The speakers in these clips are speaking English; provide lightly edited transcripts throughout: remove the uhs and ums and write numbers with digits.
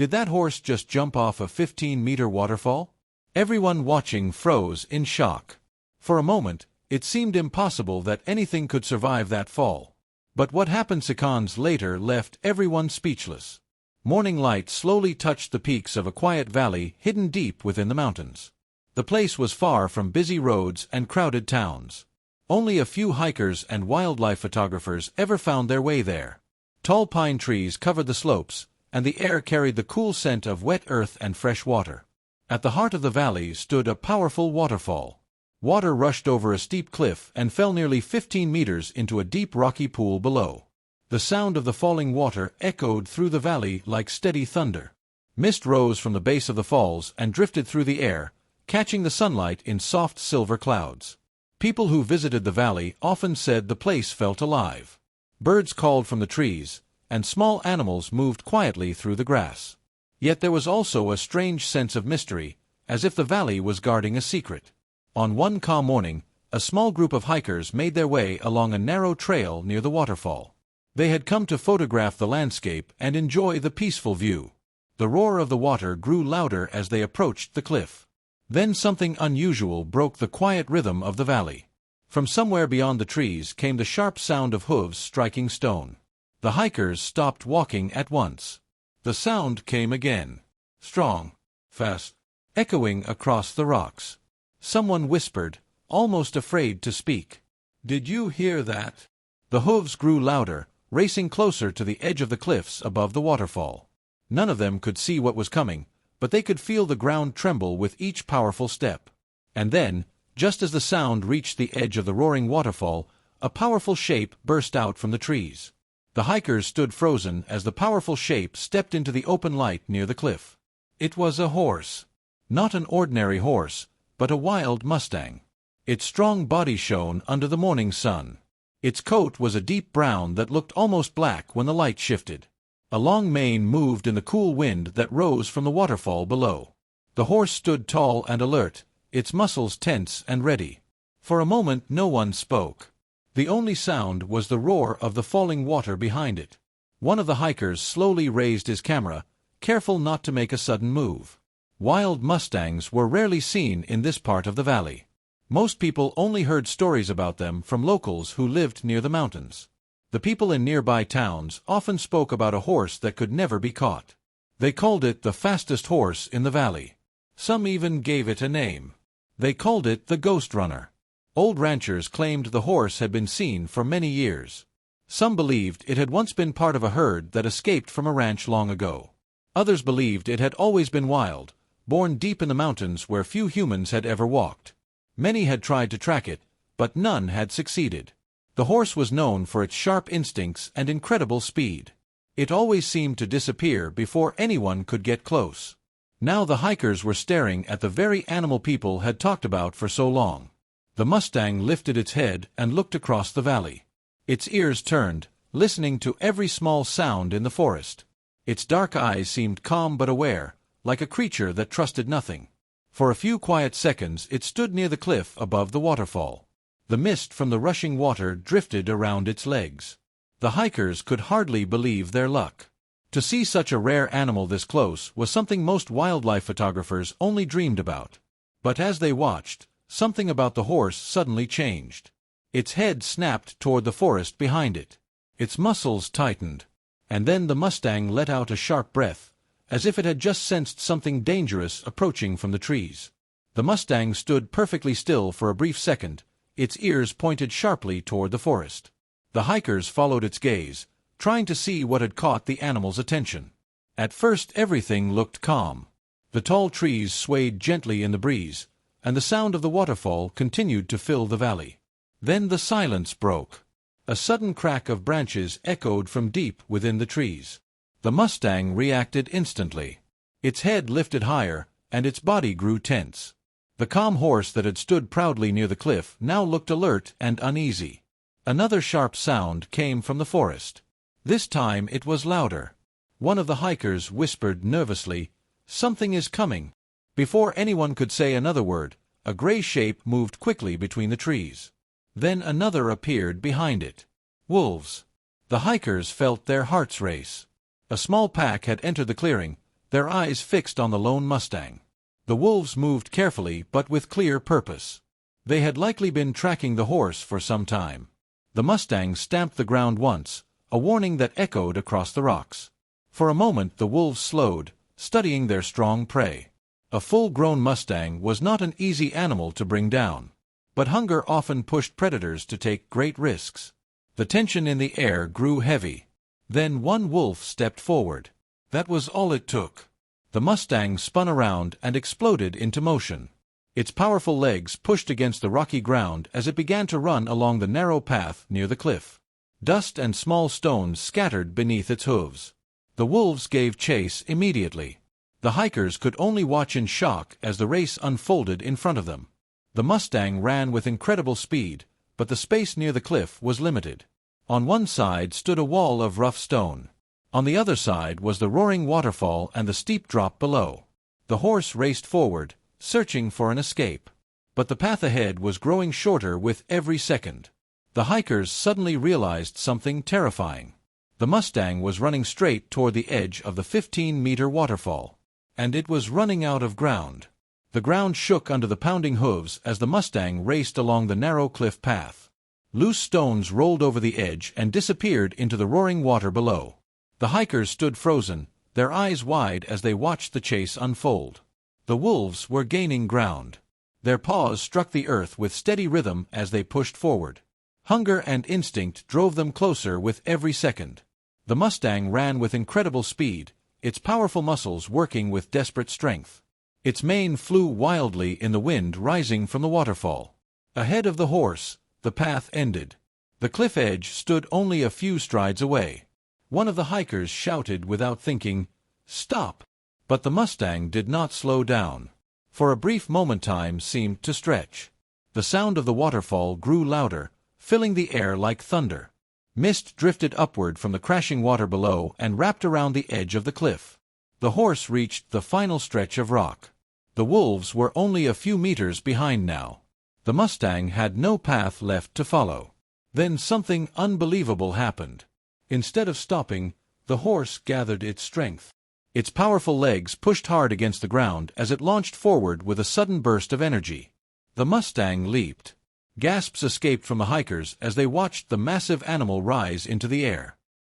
Did that horse just jump off a 15-meter waterfall? Everyone watching froze in shock. For a moment, it seemed impossible that anything could survive that fall. But what happened seconds later left everyone speechless. Morning light slowly touched the peaks of a quiet valley hidden deep within the mountains. The place was far from busy roads and crowded towns. Only a few hikers and wildlife photographers ever found their way there. Tall pine trees covered the slopes, and the air carried the cool scent of wet earth and fresh water. At the heart of the valley stood a powerful waterfall. Water rushed over a steep cliff and fell nearly 15 meters into a deep rocky pool below. The sound of the falling water echoed through the valley like steady thunder. Mist rose from the base of the falls and drifted through the air, catching the sunlight in soft silver clouds. People who visited the valley often said the place felt alive. Birds called from the trees, and small animals moved quietly through the grass. Yet there was also a strange sense of mystery, as if the valley was guarding a secret. On one calm morning, a small group of hikers made their way along a narrow trail near the waterfall. They had come to photograph the landscape and enjoy the peaceful view. The roar of the water grew louder as they approached the cliff. Then something unusual broke the quiet rhythm of the valley. From somewhere beyond the trees came the sharp sound of hooves striking stone. The hikers stopped walking at once. The sound came again. Strong, fast, echoing across the rocks. Someone whispered, almost afraid to speak. "Did you hear that?" The hooves grew louder, racing closer to the edge of the cliffs above the waterfall. None of them could see what was coming, but they could feel the ground tremble with each powerful step. And then, just as the sound reached the edge of the roaring waterfall, a powerful shape burst out from the trees. The hikers stood frozen as the powerful shape stepped into the open light near the cliff. It was a horse. Not an ordinary horse, but a wild Mustang. Its strong body shone under the morning sun. Its coat was a deep brown that looked almost black when the light shifted. A long mane moved in the cool wind that rose from the waterfall below. The horse stood tall and alert, its muscles tense and ready. For a moment no one spoke. The only sound was the roar of the falling water behind it. One of the hikers slowly raised his camera, careful not to make a sudden move. Wild Mustangs were rarely seen in this part of the valley. Most people only heard stories about them from locals who lived near the mountains. The people in nearby towns often spoke about a horse that could never be caught. They called it the fastest horse in the valley. Some even gave it a name. They called it the Ghost Runner. Old ranchers claimed the horse had been seen for many years. Some believed it had once been part of a herd that escaped from a ranch long ago. Others believed it had always been wild, born deep in the mountains where few humans had ever walked. Many had tried to track it, but none had succeeded. The horse was known for its sharp instincts and incredible speed. It always seemed to disappear before anyone could get close. Now the hikers were staring at the very animal people had talked about for so long. The Mustang lifted its head and looked across the valley. Its ears turned, listening to every small sound in the forest. Its dark eyes seemed calm but aware, like a creature that trusted nothing. For a few quiet seconds it stood near the cliff above the waterfall. The mist from the rushing water drifted around its legs. The hikers could hardly believe their luck. To see such a rare animal this close was something most wildlife photographers only dreamed about. But as they watched, something about the horse suddenly changed. Its head snapped toward the forest behind it. Its muscles tightened. And then the Mustang let out a sharp breath, as if it had just sensed something dangerous approaching from the trees. The Mustang stood perfectly still for a brief second, its ears pointed sharply toward the forest. The hikers followed its gaze, trying to see what had caught the animal's attention. At first everything looked calm. The tall trees swayed gently in the breeze, and the sound of the waterfall continued to fill the valley. Then the silence broke. A sudden crack of branches echoed from deep within the trees. The Mustang reacted instantly. Its head lifted higher, and its body grew tense. The calm horse that had stood proudly near the cliff now looked alert and uneasy. Another sharp sound came from the forest. This time it was louder. One of the hikers whispered nervously, "Something is coming." Before anyone could say another word, a gray shape moved quickly between the trees. Then another appeared behind it. Wolves. The hikers felt their hearts race. A small pack had entered the clearing, their eyes fixed on the lone Mustang. The wolves moved carefully but with clear purpose. They had likely been tracking the horse for some time. The Mustang stamped the ground once, a warning that echoed across the rocks. For a moment the wolves slowed, studying their strong prey. A full-grown Mustang was not an easy animal to bring down. But hunger often pushed predators to take great risks. The tension in the air grew heavy. Then one wolf stepped forward. That was all it took. The Mustang spun around and exploded into motion. Its powerful legs pushed against the rocky ground as it began to run along the narrow path near the cliff. Dust and small stones scattered beneath its hooves. The wolves gave chase immediately. The hikers could only watch in shock as the race unfolded in front of them. The Mustang ran with incredible speed, but the space near the cliff was limited. On one side stood a wall of rough stone. On the other side was the roaring waterfall and the steep drop below. The horse raced forward, searching for an escape. But the path ahead was growing shorter with every second. The hikers suddenly realized something terrifying. The Mustang was running straight toward the edge of the 15-meter waterfall. And it was running out of ground. The ground shook under the pounding hooves as the Mustang raced along the narrow cliff path. Loose stones rolled over the edge and disappeared into the roaring water below. The hikers stood frozen, their eyes wide as they watched the chase unfold. The wolves were gaining ground. Their paws struck the earth with steady rhythm as they pushed forward. Hunger and instinct drove them closer with every second. The Mustang ran with incredible speed, its powerful muscles working with desperate strength. Its mane flew wildly in the wind rising from the waterfall. Ahead of the horse, the path ended. The cliff edge stood only a few strides away. One of the hikers shouted without thinking, "Stop!" But the Mustang did not slow down. For a brief moment time seemed to stretch. The sound of the waterfall grew louder, filling the air like thunder. Mist drifted upward from the crashing water below and wrapped around the edge of the cliff. The horse reached the final stretch of rock. The wolves were only a few meters behind now. The Mustang had no path left to follow. Then something unbelievable happened. Instead of stopping, the horse gathered its strength. Its powerful legs pushed hard against the ground as it launched forward with a sudden burst of energy. The Mustang leaped. Gasps escaped from the hikers as they watched the massive animal rise into the air.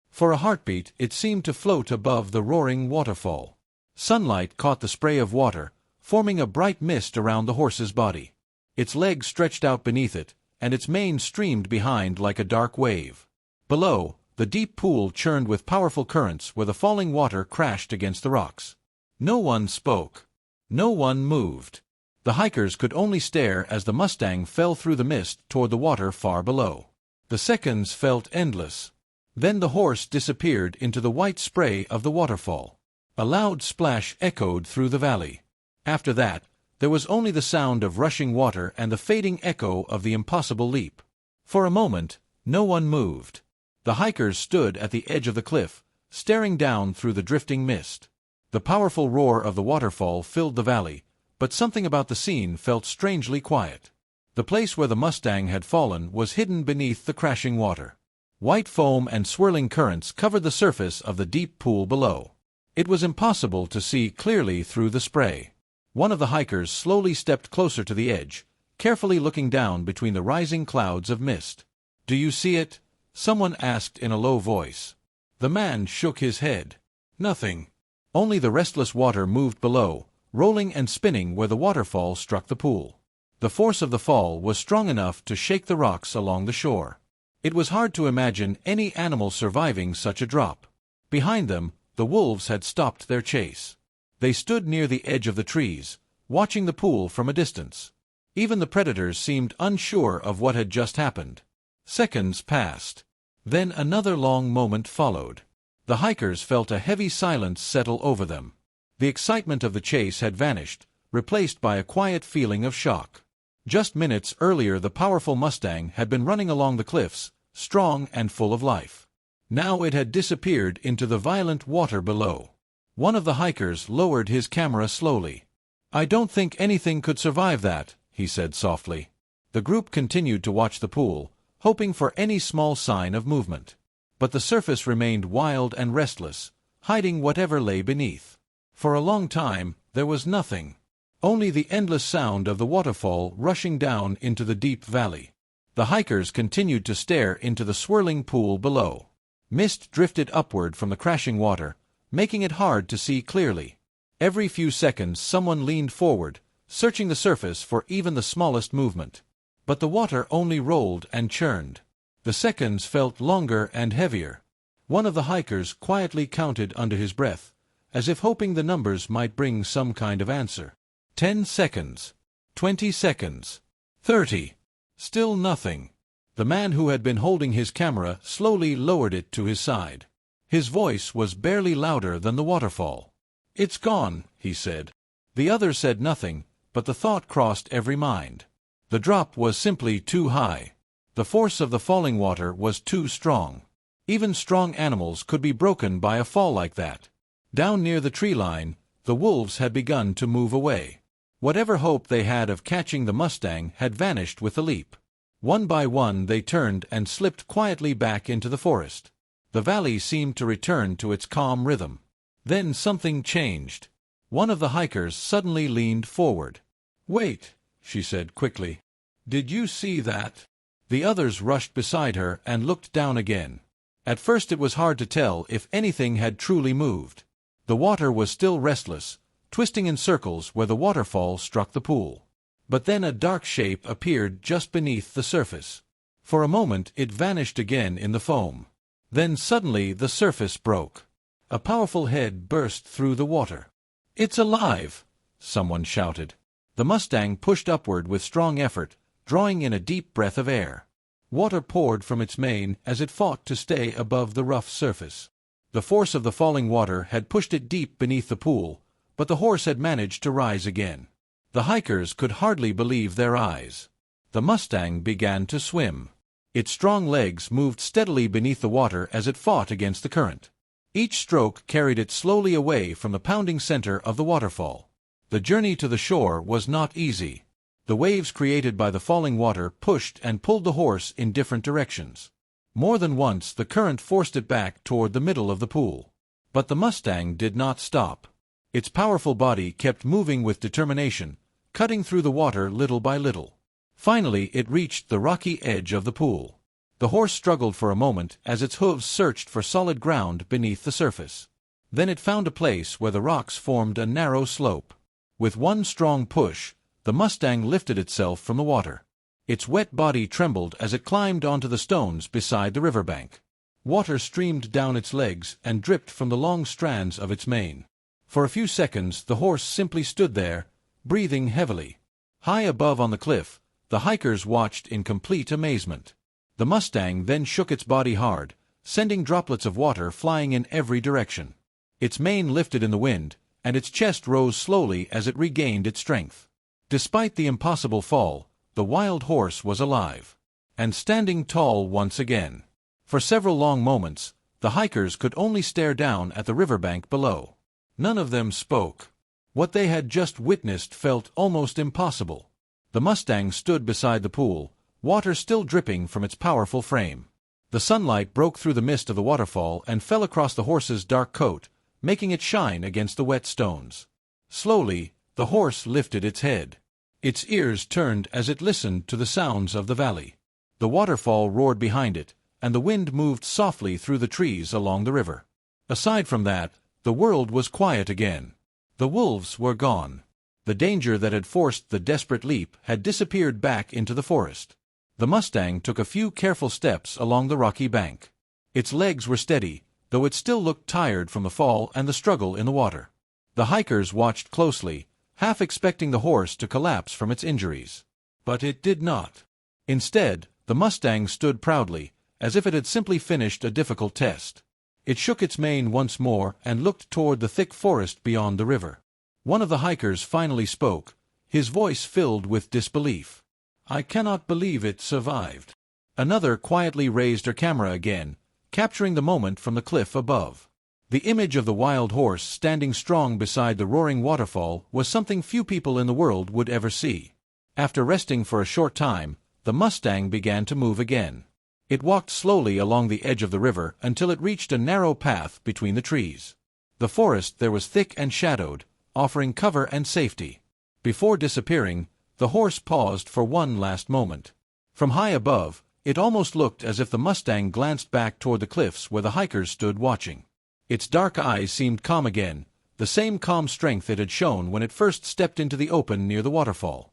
For a heartbeat, it seemed to float above the roaring waterfall. Sunlight caught the spray of water, forming a bright mist around the horse's body. Its legs stretched out beneath it, and its mane streamed behind like a dark wave. Below, the deep pool churned with powerful currents where the falling water crashed against the rocks. No one spoke. No one moved. The hikers could only stare as the Mustang fell through the mist toward the water far below. The seconds felt endless. Then the horse disappeared into the white spray of the waterfall. A loud splash echoed through the valley. After that, there was only the sound of rushing water and the fading echo of the impossible leap. For a moment, no one moved. The hikers stood at the edge of the cliff, staring down through the drifting mist. The powerful roar of the waterfall filled the valley, but something about the scene felt strangely quiet. The place where the Mustang had fallen was hidden beneath the crashing water. White foam and swirling currents covered the surface of the deep pool below. It was impossible to see clearly through the spray. One of the hikers slowly stepped closer to the edge, carefully looking down between the rising clouds of mist. "Do you see it?" someone asked in a low voice. The man shook his head. "Nothing." Only the restless water moved below, rolling and spinning where the waterfall struck the pool. The force of the fall was strong enough to shake the rocks along the shore. It was hard to imagine any animal surviving such a drop. Behind them, the wolves had stopped their chase. They stood near the edge of the trees, watching the pool from a distance. Even the predators seemed unsure of what had just happened. Seconds passed. Then another long moment followed. The hikers felt a heavy silence settle over them. The excitement of the chase had vanished, replaced by a quiet feeling of shock. Just minutes earlier the powerful Mustang had been running along the cliffs, strong and full of life. Now it had disappeared into the violent water below. One of the hikers lowered his camera slowly. "I don't think anything could survive that," he said softly. The group continued to watch the pool, hoping for any small sign of movement. But the surface remained wild and restless, hiding whatever lay beneath. For a long time, there was nothing. Only the endless sound of the waterfall rushing down into the deep valley. The hikers continued to stare into the swirling pool below. Mist drifted upward from the crashing water, making it hard to see clearly. Every few seconds someone leaned forward, searching the surface for even the smallest movement. But the water only rolled and churned. The seconds felt longer and heavier. One of the hikers quietly counted under his breath, as if hoping the numbers might bring some kind of answer. 10 seconds. 20 seconds. 30. Still nothing. The man who had been holding his camera slowly lowered it to his side. His voice was barely louder than the waterfall. "It's gone," he said. The others said nothing, but the thought crossed every mind. The drop was simply too high. The force of the falling water was too strong. Even strong animals could be broken by a fall like that. Down near the tree line, the wolves had begun to move away. Whatever hope they had of catching the Mustang had vanished with the leap. One by one they turned and slipped quietly back into the forest. The valley seemed to return to its calm rhythm. Then something changed. One of the hikers suddenly leaned forward. "Wait," she said quickly. "Did you see that?" The others rushed beside her and looked down again. At first it was hard to tell if anything had truly moved. The water was still restless, twisting in circles where the waterfall struck the pool. But then a dark shape appeared just beneath the surface. For a moment it vanished again in the foam. Then suddenly the surface broke. A powerful head burst through the water. "It's alive!" someone shouted. The Mustang pushed upward with strong effort, drawing in a deep breath of air. Water poured from its mane as it fought to stay above the rough surface. The force of the falling water had pushed it deep beneath the pool, but the horse had managed to rise again. The hikers could hardly believe their eyes. The Mustang began to swim. Its strong legs moved steadily beneath the water as it fought against the current. Each stroke carried it slowly away from the pounding center of the waterfall. The journey to the shore was not easy. The waves created by the falling water pushed and pulled the horse in different directions. More than once the current forced it back toward the middle of the pool. But the Mustang did not stop. Its powerful body kept moving with determination, cutting through the water little by little. Finally it reached the rocky edge of the pool. The horse struggled for a moment as its hooves searched for solid ground beneath the surface. Then it found a place where the rocks formed a narrow slope. With one strong push, the Mustang lifted itself from the water. Its wet body trembled as it climbed onto the stones beside the riverbank. Water streamed down its legs and dripped from the long strands of its mane. For a few seconds the horse simply stood there, breathing heavily. High above on the cliff, the hikers watched in complete amazement. The Mustang then shook its body hard, sending droplets of water flying in every direction. Its mane lifted in the wind, and its chest rose slowly as it regained its strength. Despite the impossible fall, the wild horse was alive, and standing tall once again. For several long moments, the hikers could only stare down at the riverbank below. None of them spoke. What they had just witnessed felt almost impossible. The Mustang stood beside the pool, water still dripping from its powerful frame. The sunlight broke through the mist of the waterfall and fell across the horse's dark coat, making it shine against the wet stones. Slowly, the horse lifted its head. Its ears turned as it listened to the sounds of the valley. The waterfall roared behind it, and the wind moved softly through the trees along the river. Aside from that, the world was quiet again. The wolves were gone. The danger that had forced the desperate leap had disappeared back into the forest. The Mustang took a few careful steps along the rocky bank. Its legs were steady, though it still looked tired from the fall and the struggle in the water. The hikers watched closely, half expecting the horse to collapse from its injuries. But it did not. Instead, the Mustang stood proudly, as if it had simply finished a difficult test. It shook its mane once more and looked toward the thick forest beyond the river. One of the hikers finally spoke, his voice filled with disbelief. "I cannot believe it survived." Another quietly raised her camera again, capturing the moment from the cliff above. The image of the wild horse standing strong beside the roaring waterfall was something few people in the world would ever see. After resting for a short time, the Mustang began to move again. It walked slowly along the edge of the river until it reached a narrow path between the trees. The forest there was thick and shadowed, offering cover and safety. Before disappearing, the horse paused for one last moment. From high above, it almost looked as if the Mustang glanced back toward the cliffs where the hikers stood watching. Its dark eyes seemed calm again, the same calm strength it had shown when it first stepped into the open near the waterfall.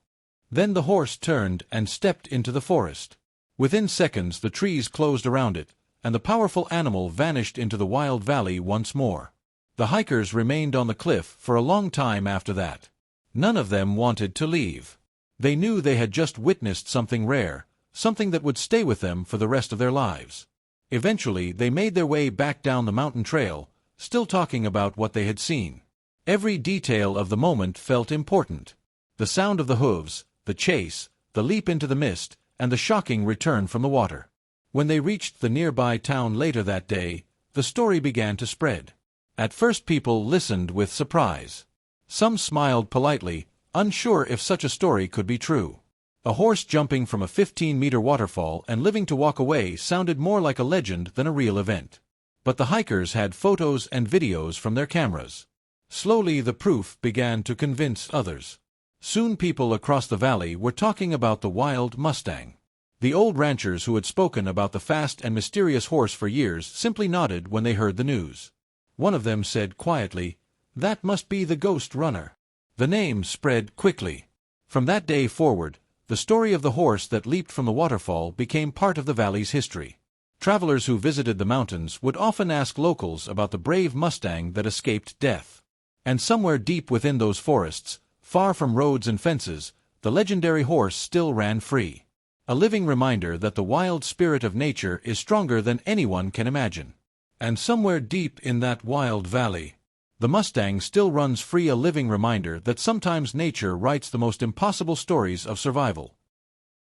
Then the horse turned and stepped into the forest. Within seconds the trees closed around it, and the powerful animal vanished into the wild valley once more. The hikers remained on the cliff for a long time after that. None of them wanted to leave. They knew they had just witnessed something rare, something that would stay with them for the rest of their lives. Eventually they made their way back down the mountain trail, still talking about what they had seen. Every detail of the moment felt important. The sound of the hooves, the chase, the leap into the mist, and the shocking return from the water. When they reached the nearby town later that day, the story began to spread. At first people listened with surprise. Some smiled politely, unsure if such a story could be true. A horse jumping from a 15-meter waterfall and living to walk away sounded more like a legend than a real event. But the hikers had photos and videos from their cameras. Slowly the proof began to convince others. Soon people across the valley were talking about the wild Mustang. The old ranchers who had spoken about the fast and mysterious horse for years simply nodded when they heard the news. One of them said quietly, "That must be the ghost runner." The name spread quickly. From that day forward, the story of the horse that leaped from the waterfall became part of the valley's history. Travelers who visited the mountains would often ask locals about the brave Mustang that escaped death. And somewhere deep within those forests, far from roads and fences, the legendary horse still ran free. A living reminder that the wild spirit of nature is stronger than anyone can imagine. And somewhere deep in that wild valley, the Mustang still runs free, a living reminder that sometimes nature writes the most impossible stories of survival.